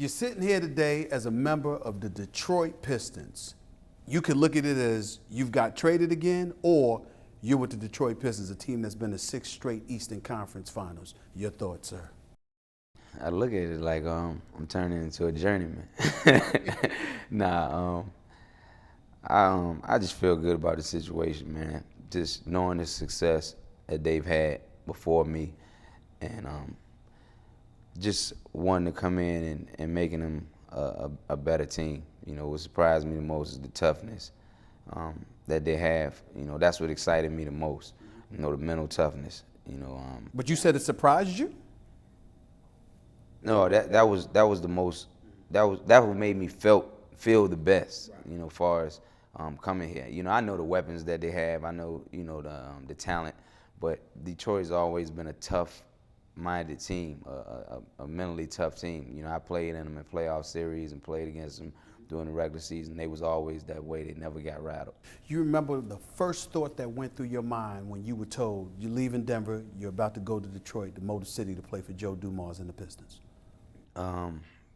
You're sitting here today as a member of the Detroit Pistons. You could look at it as you've got traded again, or you're with the Detroit Pistons, a team that's been to 6 straight Eastern Conference Finals. Your thoughts, sir? I look at it like I'm turning into a journeyman. Nah, I just feel good about the situation, man. Just knowing the success that they've had before me, and just wanting to come in and making them a better team. You know, what surprised me the most is the toughness that they have. You know, that's what excited me the most. You know, the mental toughness. You know. But you said it surprised you? No, that was the most. That what made me feel the best. You know, as far as coming here. You know, I know the weapons that they have. I know the talent, but Detroit's always been a tough-minded team, a mentally tough team. You know, I played in them in playoff series and played against them during the regular season. They was always that way. They never got rattled. You remember the first thought that went through your mind when you were told you're leaving Denver, you're about to go to Detroit, the Motor City, to play for Joe Dumars and the Pistons?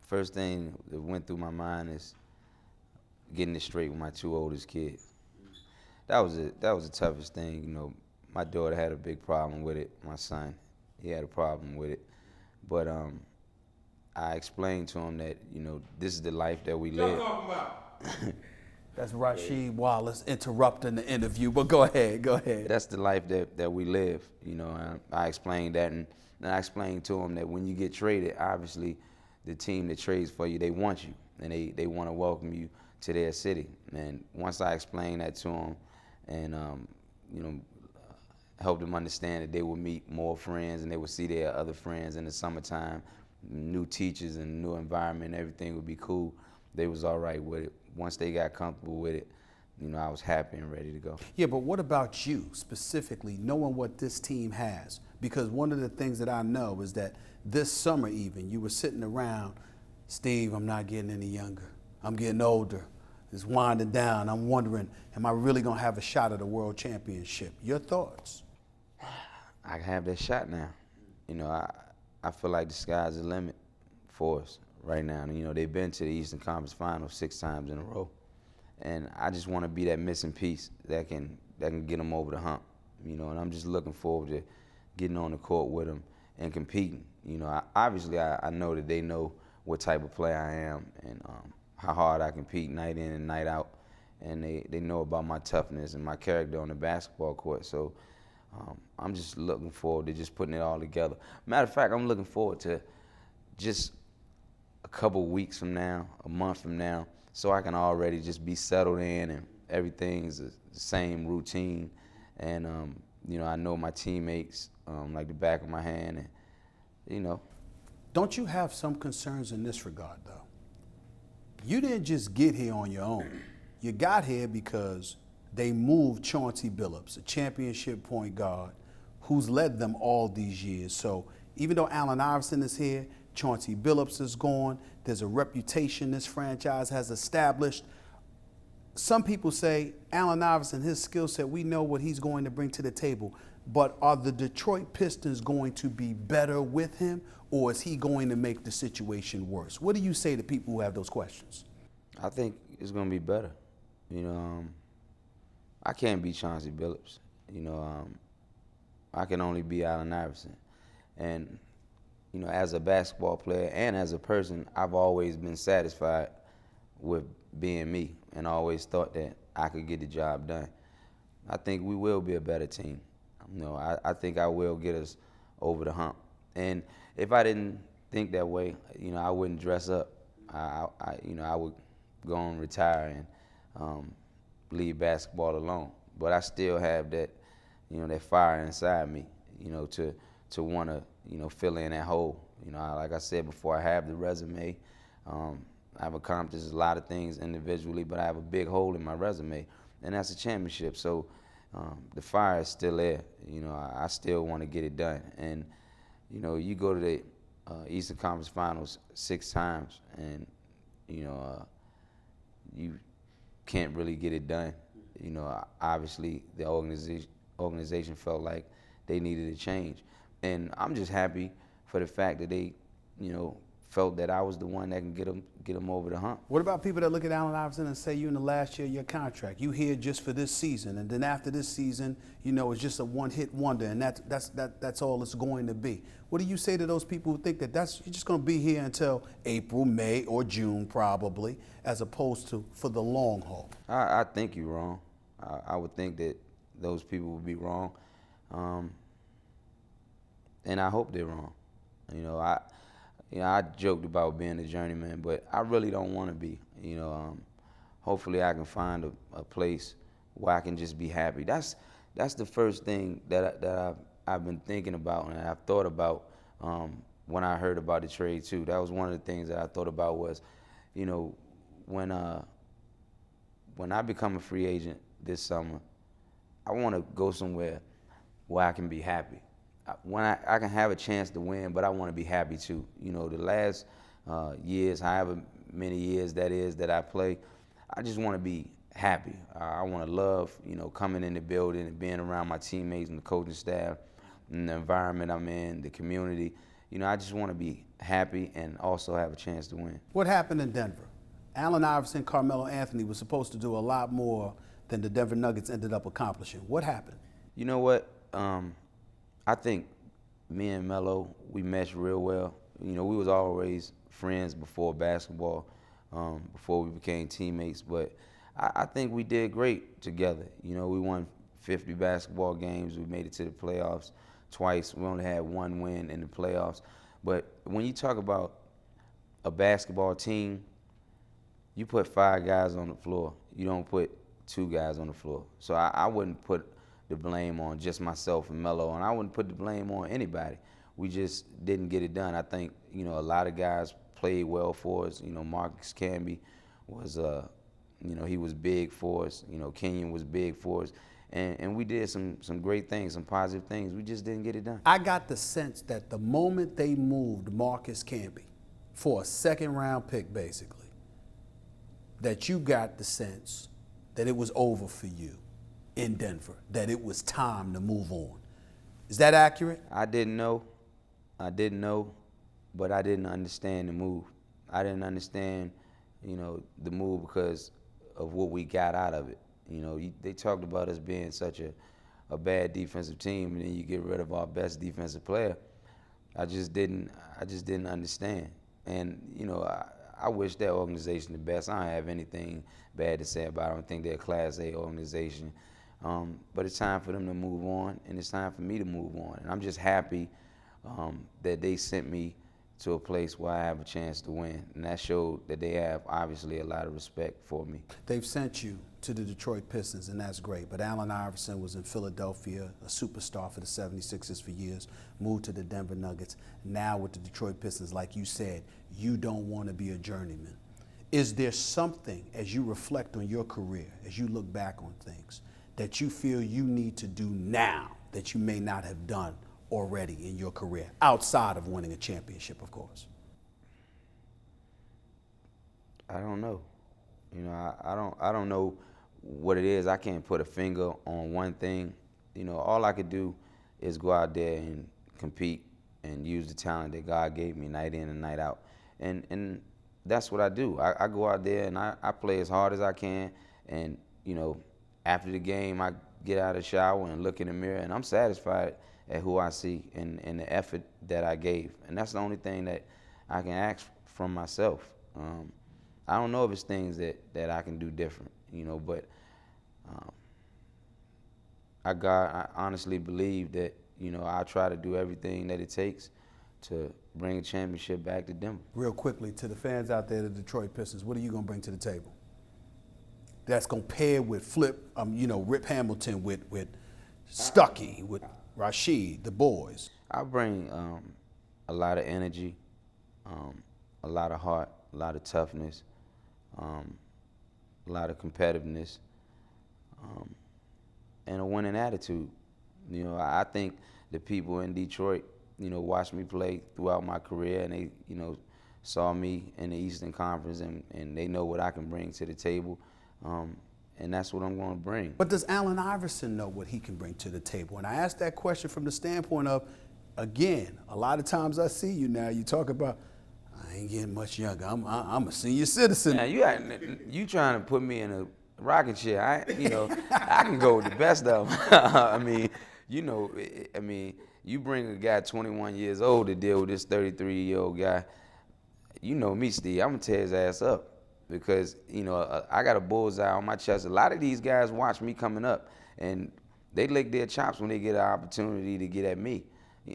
First thing that went through my mind is getting it straight with my 2 oldest kids. That was the toughest thing. You know, my daughter had a big problem with it. My son, he had a problem with it. But I explained to him that, you know, this is the life that we live. What y'all talking about? That's Rasheed Wallace interrupting the interview, but go ahead. That's the life that we live. You know, I explained that, and I explained to him that when you get traded, obviously the team that trades for you, they want you, and they want to welcome you to their city. And once I explained that to him, and helped them understand that they would meet more friends and they would see their other friends in the summertime, new teachers and new environment, everything would be cool. They was all right with it. Once they got comfortable with it, you know, I was happy and ready to go. Yeah, but what about you specifically, knowing what this team has? Because one of the things that I know is that this summer even, you were sitting around, Steve, I'm not getting any younger. I'm getting older. It's winding down. I'm wondering, am I really going to have a shot at a world championship? Your thoughts? I have that shot now. You know, I feel like the sky's the limit for us right now. You know, they've been to the Eastern Conference Finals 6 times in a row. And I just want to be that missing piece that can get them over the hump. You know, and I'm just looking forward to getting on the court with them and competing. You know, obviously I know that they know what type of player I am and how hard I compete night in and night out. And they know about my toughness and my character on the basketball court. So I'm just looking forward to just putting it all together. Matter of fact, I'm looking forward to just a couple weeks from now, a month from now, so I can already just be settled in and everything's the same routine. And, you know, I know my teammates like the back of my hand, and, you know. Don't you have some concerns in this regard, though? You didn't just get here on your own. You got here because they moved Chauncey Billups, a championship point guard who's led them all these years. So even though Allen Iverson is here, Chauncey Billups is gone, there's a reputation this franchise has established. Some people say Allen Iverson, his skill set, we know what he's going to bring to the table. But are the Detroit Pistons going to be better with him, or is he going to make the situation worse? What do you say to people who have those questions? I think it's going to be better. You know, I can't be Chauncey Billups. You know, I can only be Allen Iverson. And, you know, as a basketball player and as a person, I've always been satisfied with being me and always thought that I could get the job done. I think we will be a better team. You know, I think I will get us over the hump. And if I didn't think that way, you know, I wouldn't dress up. I would go and retire and leave basketball alone. But I still have that, you know, that fire inside me, you know, to want to, you know, fill in that hole. You know, like I said before, I have the resume. I've accomplished a lot of things individually, but I have a big hole in my resume, and that's a championship. So the fire is still there. You know, I still want to get it done. And, you know, you go to the Eastern Conference Finals 6 times, and, you know, you can't really get it done. You know, obviously the organization felt like they needed a change. And I'm just happy for the fact that they, you know, felt that I was the one that can get them over the hump. What about people that look at Allen Iverson and say you in the last year of your contract, you here just for this season, and then after this season, it's just a one-hit wonder, and that's all it's going to be. What do you say to those people who think that you're just going to be here until April, May, or June probably, as opposed to for the long haul? I think you're wrong. I would think that those people would be wrong, and I hope they're wrong. I joked about being a journeyman, but I really don't want to be. Hopefully I can find a place where I can just be happy. That's the first thing that I've been thinking about and I've thought about when I heard about the trade too. That was one of the things that I thought about was, when I become a free agent this summer, I want to go somewhere where I can be happy. When I can have a chance to win, but I want to be happy too. The last years, however many years that is that I play, I just want to be happy. I want to love, coming in the building and being around my teammates and the coaching staff and the environment I'm in, the community. I just want to be happy and also have a chance to win. What happened in Denver? Allen Iverson, Carmelo Anthony was supposed to do a lot more than the Denver Nuggets ended up accomplishing. What happened? You know what? I think me and Melo, we meshed real well. We was always friends before basketball, before we became teammates. But I think we did great together. We won 50 basketball games. We made it to the playoffs twice. We only had one win in the playoffs. But when you talk about a basketball team, you put 5 guys on the floor. You don't put 2 guys on the floor. So I wouldn't put the blame on just myself and Melo, and I wouldn't put the blame on anybody. We just didn't get it done. I think, a lot of guys played well for us. Marcus Camby was, he was big for us. Kenyon was big for us. And we did some great things, some positive things. We just didn't get it done. I got the sense that the moment they moved Marcus Camby for a second-round pick, basically, that you got the sense that it was over for you in Denver, that it was time to move on. Is that accurate? I didn't know, but I didn't understand the move. I didn't understand, the move because of what we got out of it. They talked about us being such a bad defensive team, and then you get rid of our best defensive player. I just didn't understand. And, I wish that organization the best. I don't have anything bad to say about it. I don't think they're a Class A organization. But it's time for them to move on, and it's time for me to move on. And I'm just happy that they sent me to a place where I have a chance to win. And that showed that they have, obviously, a lot of respect for me. They've sent you to the Detroit Pistons, and that's great. But Allen Iverson was in Philadelphia, a superstar for the 76ers for years, moved to the Denver Nuggets. Now with the Detroit Pistons, like you said, you don't want to be a journeyman. Is there something, as you reflect on your career, as you look back on things, that you feel you need to do now that you may not have done already in your career, outside of winning a championship, of course? I don't know. I don't know what it is. I can't put a finger on one thing. All I could do is go out there and compete and use the talent that God gave me night in and night out. And that's what I do. I go out there and I play as hard as I can. And, after the game, I get out of the shower and look in the mirror, and I'm satisfied at who I see and the effort that I gave. And that's the only thing that I can ask from myself. I don't know if it's things that I can do different, but I honestly believe that, I try to do everything that it takes to bring a championship back to Denver. Real quickly, to the fans out there, the Detroit Pistons, what are you going to bring to the table that's going to pair with Rip Hamilton, with Stuckey, with Rashid, the boys? I bring a lot of energy, a lot of heart, a lot of toughness, a lot of competitiveness, and a winning attitude. I think the people in Detroit, watched me play throughout my career, and they, saw me in the Eastern Conference, and they know what I can bring to the table. And that's what I'm going to bring. But does Allen Iverson know what he can bring to the table? And I ask that question from the standpoint of, again, a lot of times I see you now, you talk about, I ain't getting much younger. I'm a senior citizen. Now you trying to put me in a rocking chair? I can go with the best of them. I mean, you bring a guy 21 years old to deal with this 33-year-old guy. You know me, Steve. I'm gonna tear his ass up because I got a bullseye on my chest. A lot of these guys watch me coming up, and they lick their chops when they get an opportunity to get at me,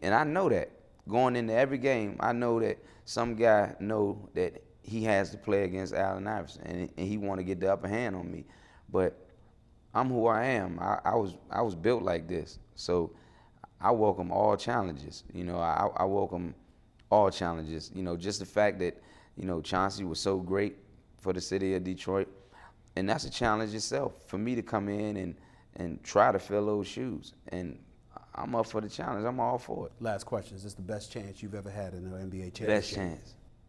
and I know that. Going into every game, I know that some guy know that he has to play against Allen Iverson, and he want to get the upper hand on me. But I'm who I am. I was built like this, so I welcome all challenges. I welcome all challenges. Just the fact that Chauncey was so great for the city of Detroit, and that's a challenge itself for me to come in and try to fill those shoes. And I'm up for the challenge. I'm all for it. Last question. Is this the best chance you've ever had in an NBA championship?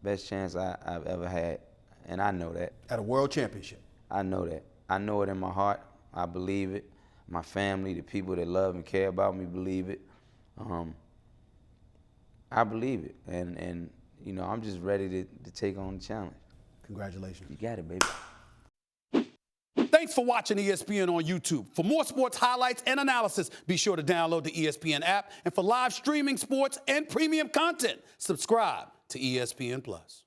Best chance I've ever had, and I know that. At a world championship? I know that. I know it in my heart. I believe it. My family, the people that love and care about me believe it. I believe it, and I'm just ready to take on the challenge. Congratulations. You got it, baby. Thanks for watching ESPN on YouTube. For more sports highlights and analysis, be sure to download the ESPN app. And for live streaming sports and premium content, subscribe to ESPN+.